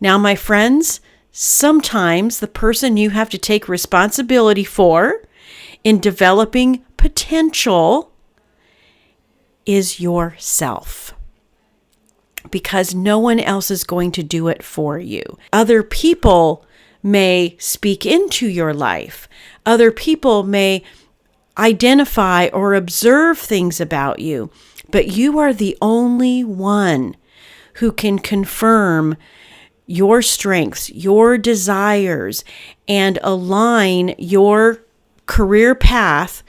Now, my friends, sometimes the person you have to take responsibility for in developing potential is yourself, because no one else is going to do it for you. Other people may speak into your life. Other people may identify or observe things about you, but you are the only one who can confirm your strengths, your desires, and align your career path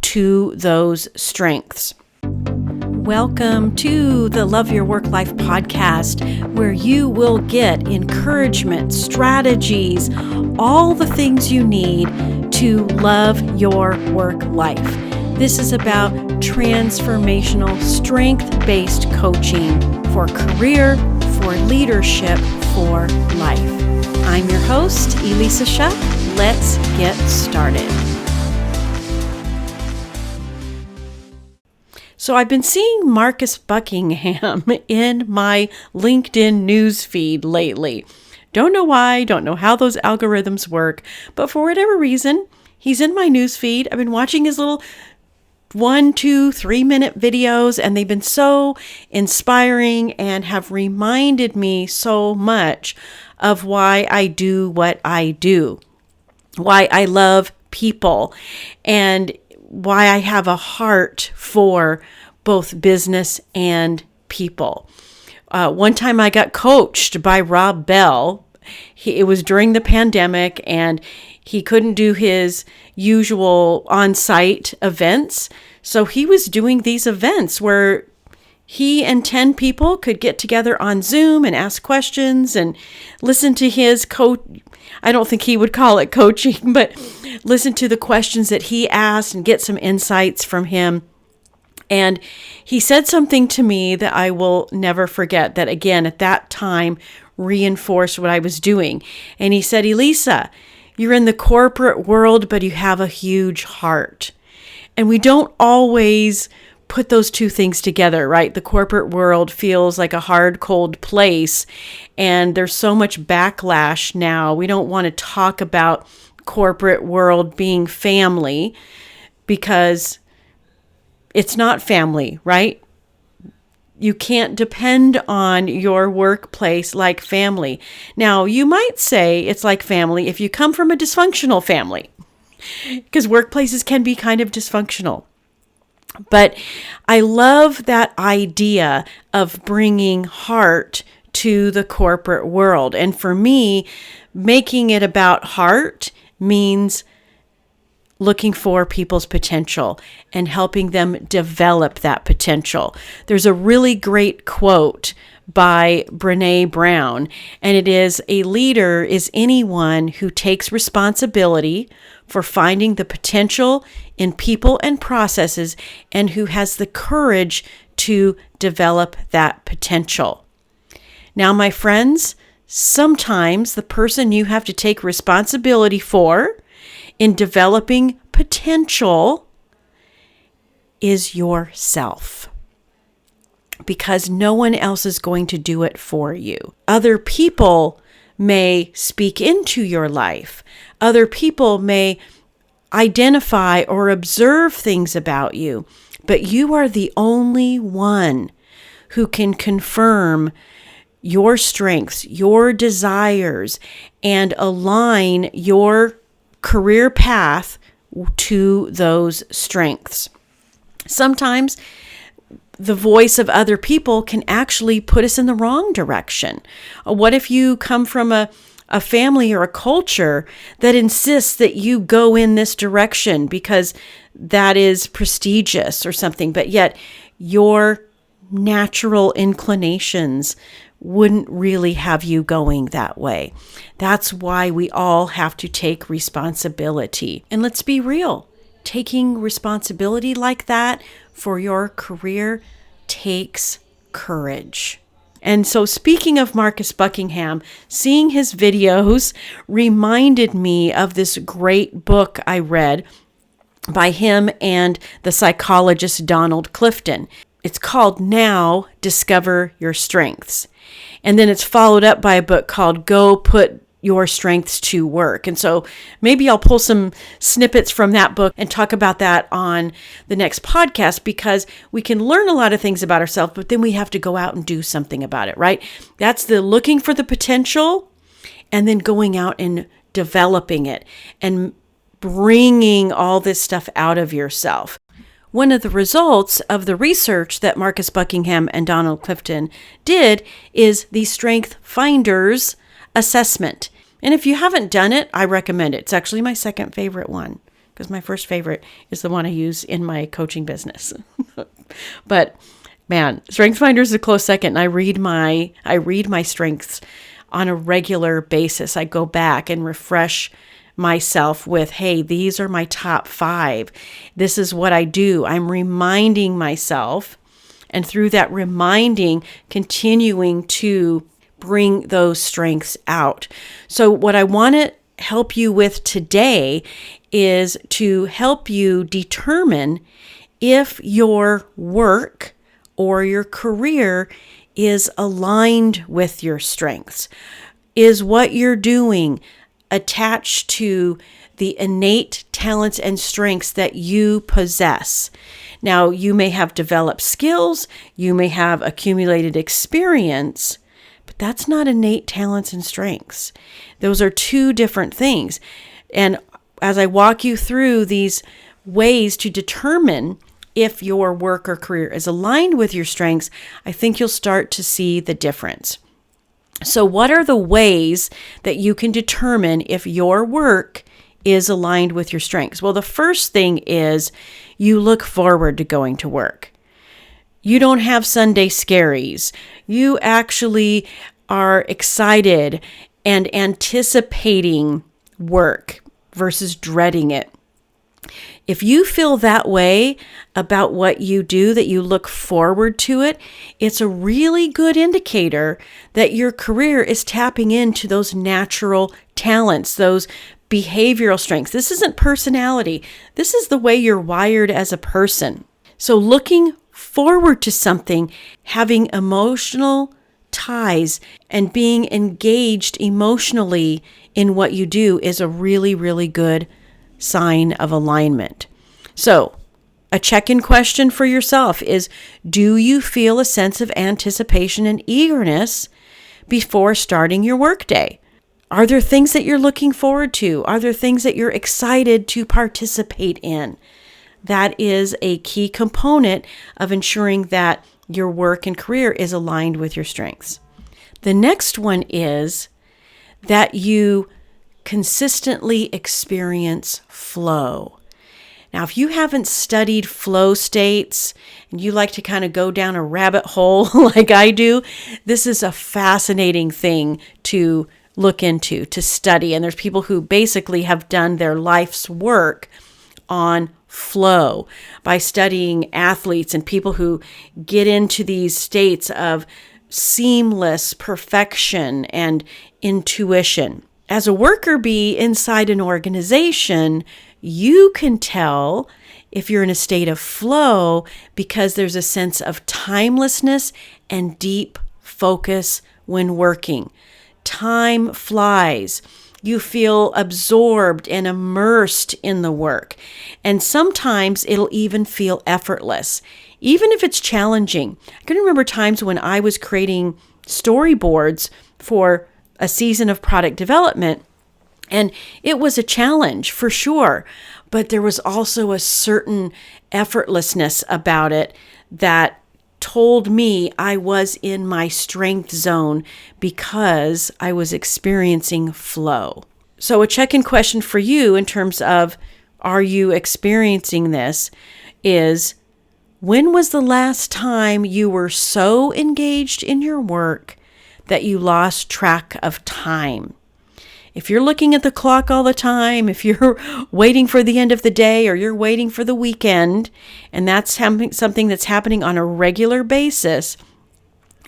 to those strengths. Welcome to the Love Your Work Life podcast, where you will get encouragement, strategies, all the things you need to love your work life. This is about transformational, strength-based coaching for career, for leadership, for life. I'm your host, Elissa Shuck. Let's get started. So I've been seeing Marcus Buckingham in my LinkedIn news feed lately. Don't know why, don't know how those algorithms work, but for whatever reason, he's in my news feed. I've been watching his little 1, 2, 3-minute videos, and they've been so inspiring and have reminded me so much of why I do what I do, why I love people, and why I have a heart for both business and people. One time I got coached by Rob Bell. It was during the pandemic, and he couldn't do his usual on-site events. So he was doing these events where he and 10 people could get together on Zoom and ask questions and listen to his I don't think he would call it coaching, but listen to the questions that he asked and get some insights from him. And he said something to me that I will never forget, that again, at that time, reinforced what I was doing. And he said, Elissa, you're in the corporate world, but you have a huge heart. And we don't always put those two things together, right? The corporate world feels like a hard, cold place, and there's so much backlash now. We don't want to talk about corporate world being family because it's not family, right? You can't depend on your workplace like family. Now, you might say it's like family if you come from a dysfunctional family, because workplaces can be kind of dysfunctional. But I love that idea of bringing heart to the corporate world. And for me, making it about heart means looking for people's potential and helping them develop that potential. There's a really great quote by Brené Brown, and it is, "A leader is anyone who takes responsibility for finding the potential in people and processes and who has the courage to develop that potential." Now, my friends, sometimes the person you have to take responsibility for in developing potential is yourself, because no one else is going to do it for you. Other people may speak into your life. Other people may identify or observe things about you, but you are the only one who can confirm your strengths, your desires, and align your career path to those strengths. Sometimes the voice of other people can actually put us in the wrong direction. What if you come from a family or a culture that insists that you go in this direction because that is prestigious or something, but yet your natural inclinations wouldn't really have you going that way? That's why we all have to take responsibility. And let's be real, taking responsibility like that for your career takes courage. And so, speaking of Marcus Buckingham, seeing his videos reminded me of this great book I read by him and the psychologist Clifton. It's called Now Discover Your Strengths. And then it's followed up by a book called Go Put Your Strengths to Work. And so maybe I'll pull some snippets from that book and talk about that on the next podcast, because we can learn a lot of things about ourselves, but then we have to go out and do something about it, right? That's the looking for the potential and then going out and developing it and bringing all this stuff out of yourself. One of the results of the research that Marcus Buckingham and Donald Clifton did is the Strength Finders assessment. And if you haven't done it, I recommend it. It's actually my second favorite one, because my first favorite is the one I use in my coaching business. But man, Strength Finders is a close second. I read my strengths on a regular basis. I go back and refresh myself with, hey, these are my top 5. This is what I do. I'm reminding myself, and through that reminding, continuing to bring those strengths out. So what I want to help you with today is to help you determine if your work or your career is aligned with your strengths. Is what you're doing attached to the innate talents and strengths that you possess? Now, you may have developed skills, you may have accumulated experience, but that's not innate talents and strengths. Those are two different things. And as I walk you through these ways to determine if your work or career is aligned with your strengths, I think you'll start to see the difference. So what are the ways that you can determine if your work is aligned with your strengths? Well, the first thing is you look forward to going to work. You don't have Sunday scaries. You actually are excited and anticipating work versus dreading it. If you feel that way about what you do, that you look forward to it, it's a really good indicator that your career is tapping into those natural talents, those behavioral strengths. This isn't personality. This is the way you're wired as a person. So looking forward to something, having emotional ties, and being engaged emotionally in what you do is a really, really good sign of alignment. So, a check-in question for yourself is, do you feel a sense of anticipation and eagerness before starting your workday? Are there things that you're looking forward to? Are there things that you're excited to participate in? That is a key component of ensuring that your work and career is aligned with your strengths. The next one is that you consistently experience flow. Now, if you haven't studied flow states and you like to kind of go down a rabbit hole like I do, this is a fascinating thing to look into, to study. And there's people who basically have done their life's work on flow by studying athletes and people who get into these states of seamless perfection and intuition. As a worker bee inside an organization, you can tell if you're in a state of flow because there's a sense of timelessness and deep focus when working. Time flies. You feel absorbed and immersed in the work. And sometimes it'll even feel effortless, even if it's challenging. I can remember times when I was creating storyboards for a season of product development, and it was a challenge for sure, but there was also a certain effortlessness about it that told me I was in my strength zone because I was experiencing flow. So a check-in question for you in terms of, are you experiencing this, is, when was the last time you were so engaged in your work that you lost track of time? If you're looking at the clock all the time, if you're waiting for the end of the day or you're waiting for the weekend, and that's something that's happening on a regular basis,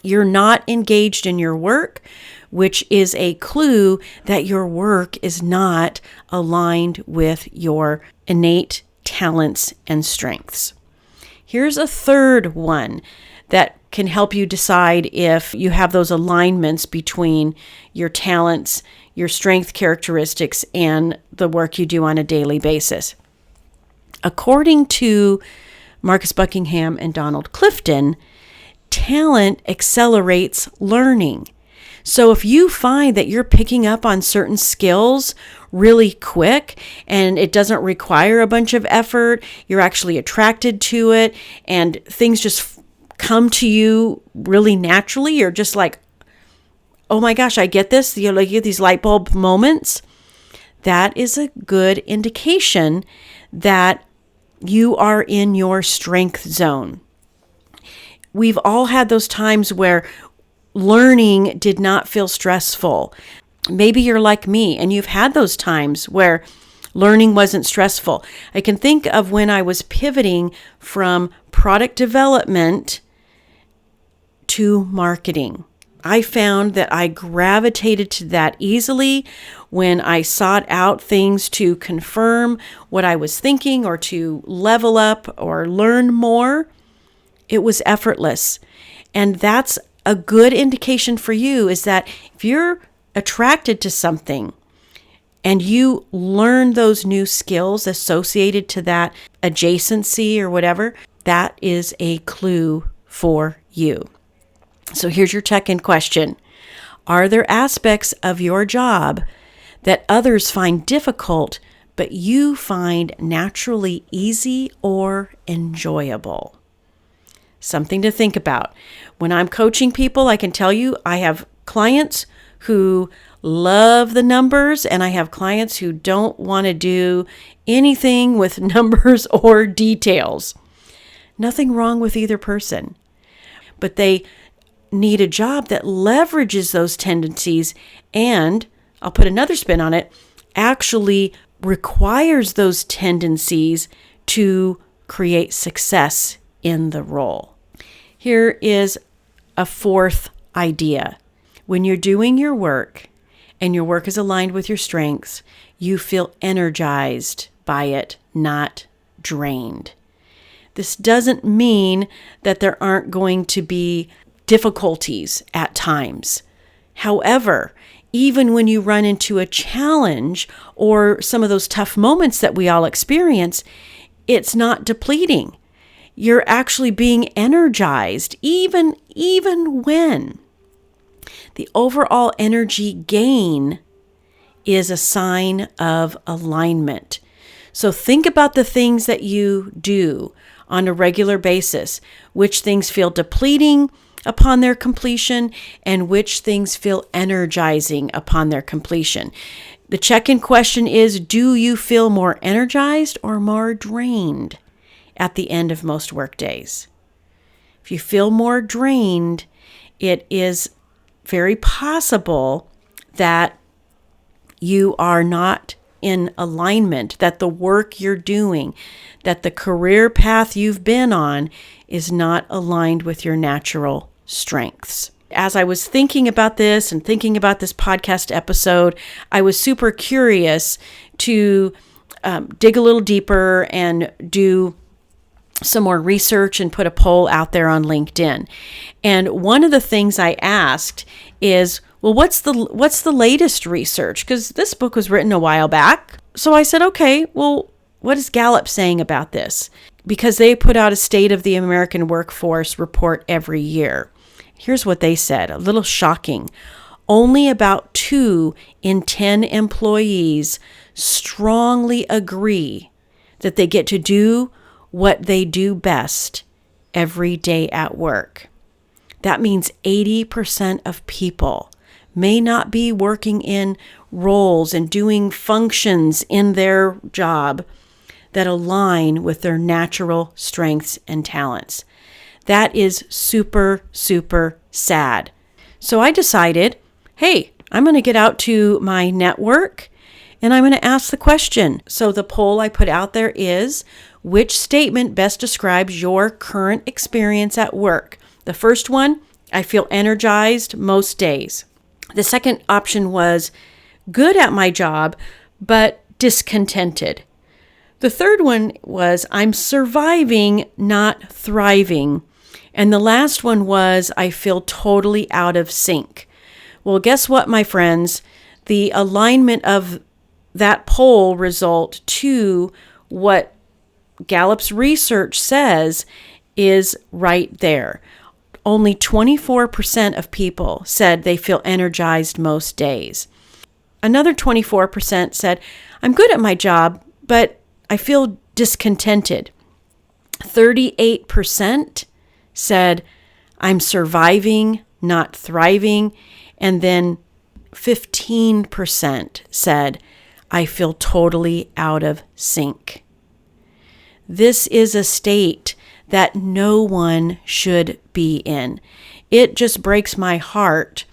you're not engaged in your work, which is a clue that your work is not aligned with your innate talents and strengths. Here's a third one that can help you decide if you have those alignments between your talents, your strength characteristics, and the work you do on a daily basis. According to Marcus Buckingham and Donald Clifton, talent accelerates learning. So if you find that you're picking up on certain skills really quick and it doesn't require a bunch of effort, you're actually attracted to it and things just come to you really naturally, you're just like, oh my gosh, I get this. You get these light bulb moments. That is a good indication that you are in your strength zone. We've all had those times where learning did not feel stressful. Maybe you're like me and you've had those times where learning wasn't stressful. I can think of when I was pivoting from product development to marketing. I found that I gravitated to that easily when I sought out things to confirm what I was thinking or to level up or learn more. It was effortless. And that's a good indication for you, is that if you're attracted to something and you learn those new skills associated to that adjacency or whatever, that is a clue for you. So here's your check-in question. Are there aspects of your job that others find difficult, but you find naturally easy or enjoyable? Something to think about. When I'm coaching people, I can tell you I have clients who love the numbers and I have clients who don't want to do anything with numbers or details. Nothing wrong with either person, but they need a job that leverages those tendencies and, I'll put another spin on it, actually requires those tendencies to create success in the role. Here is a fourth idea. When you're doing your work and your work is aligned with your strengths, you feel energized by it, not drained. This doesn't mean that there aren't going to be difficulties at times. However, even when you run into a challenge or some of those tough moments that we all experience, it's not depleting. You're actually being energized, even when the overall energy gain is a sign of alignment. So think about the things that you do on a regular basis, which things feel depleting upon their completion and which things feel energizing upon their completion. The check-in question is, do you feel more energized or more drained at the end of most work days? If you feel more drained, it is very possible that you are not in alignment, that the work you're doing, that the career path you've been on is not aligned with your natural strengths. As I was thinking about this and thinking about this podcast episode, I was super curious to dig a little deeper and do some more research and put a poll out there on LinkedIn. And one of the things I asked is, well, what's the latest research? Because this book was written a while back. So I said, okay, well, what is Gallup saying about this? Because they put out a State of the American Workforce report every year. Here's what they said, a little shocking. Only about 2 in 10 employees strongly agree that they get to do what they do best every day at work. That means 80% of people may not be working in roles and doing functions in their job that align with their natural strengths and talents. That is super, super sad. So I decided, hey, I'm going to get out to my network and I'm going to ask the question. So the poll I put out there is, which statement best describes your current experience at work? The first one, I feel energized most days. The second option was, good at my job, but discontented. The third one was, I'm surviving, not thriving. And the last one was, I feel totally out of sync. Well, guess what, my friends? The alignment of that poll result to what Gallup's research says is right there. Only 24% of people said they feel energized most days. Another 24% said, I'm good at my job, but I feel discontented. 38% said, I'm surviving, not thriving. And then 15% said, I feel totally out of sync. This is a state that no one should be in. It just breaks my heart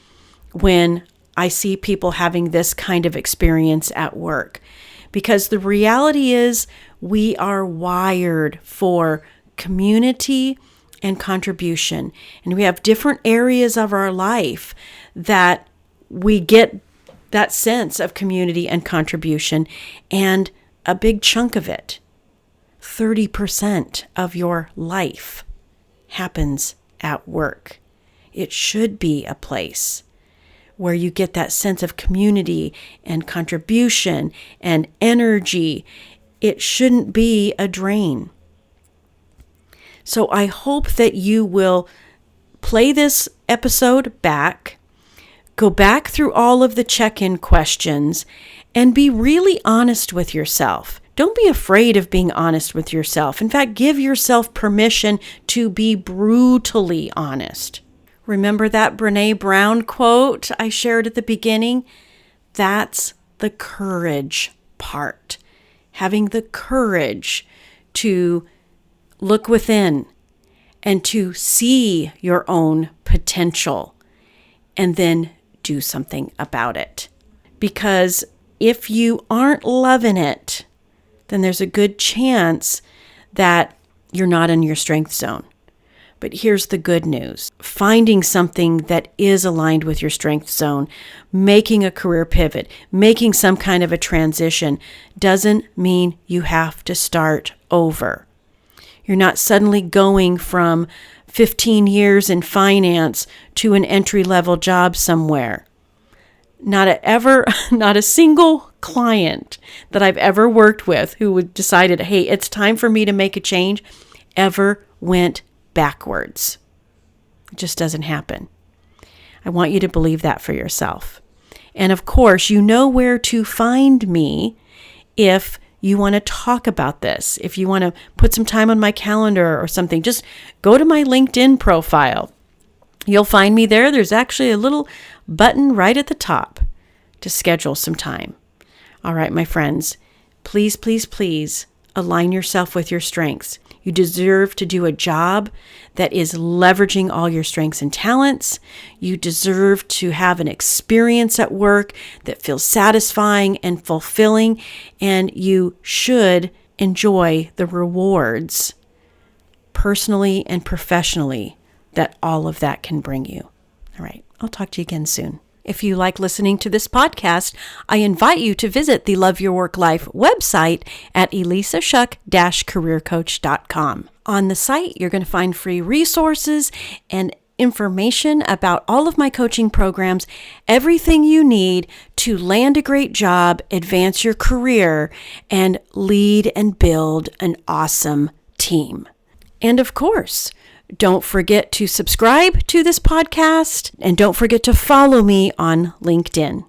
when I see people having this kind of experience at work, because the reality is we are wired for community and contribution, and we have different areas of our life that we get that sense of community and contribution, and a big chunk of it, 30% of your life, happens at work. It should be a place where you get that sense of community and contribution and energy. It shouldn't be a drain. So I hope that you will play this episode back, go back through all of the check-in questions, and be really honest with yourself. Don't be afraid of being honest with yourself. In fact, give yourself permission to be brutally honest. Remember that Brené Brown quote I shared at the beginning? That's the courage part. Having the courage to look within and to see your own potential and then do something about it. Because if you aren't loving it, then there's a good chance that you're not in your strength zone. But here's the good news. Finding something that is aligned with your strength zone, making a career pivot, making some kind of a transition, doesn't mean you have to start over. You're not suddenly going from 15 years in finance to an entry-level job somewhere. Not a single client that I've ever worked with who decided, hey, it's time for me to make a change, ever went backwards. It just doesn't happen. I want you to believe that for yourself. And of course, you know where to find me if you want to talk about this. If you want to put some time on my calendar or something, just go to my LinkedIn profile. You'll find me there. There's actually a little button right at the top to schedule some time. All right, my friends, please, please, please align yourself with your strengths. You deserve to do a job that is leveraging all your strengths and talents. You deserve to have an experience at work that feels satisfying and fulfilling, and you should enjoy the rewards personally and professionally that all of that can bring you. All right, I'll talk to you again soon. If you like listening to this podcast, I invite you to visit the Love Your Work Life website at elissashuck-careercoach.com. On the site, you're going to find free resources and information about all of my coaching programs, everything you need to land a great job, advance your career, and lead and build an awesome team. And of course, don't forget to subscribe to this podcast, and don't forget to follow me on LinkedIn.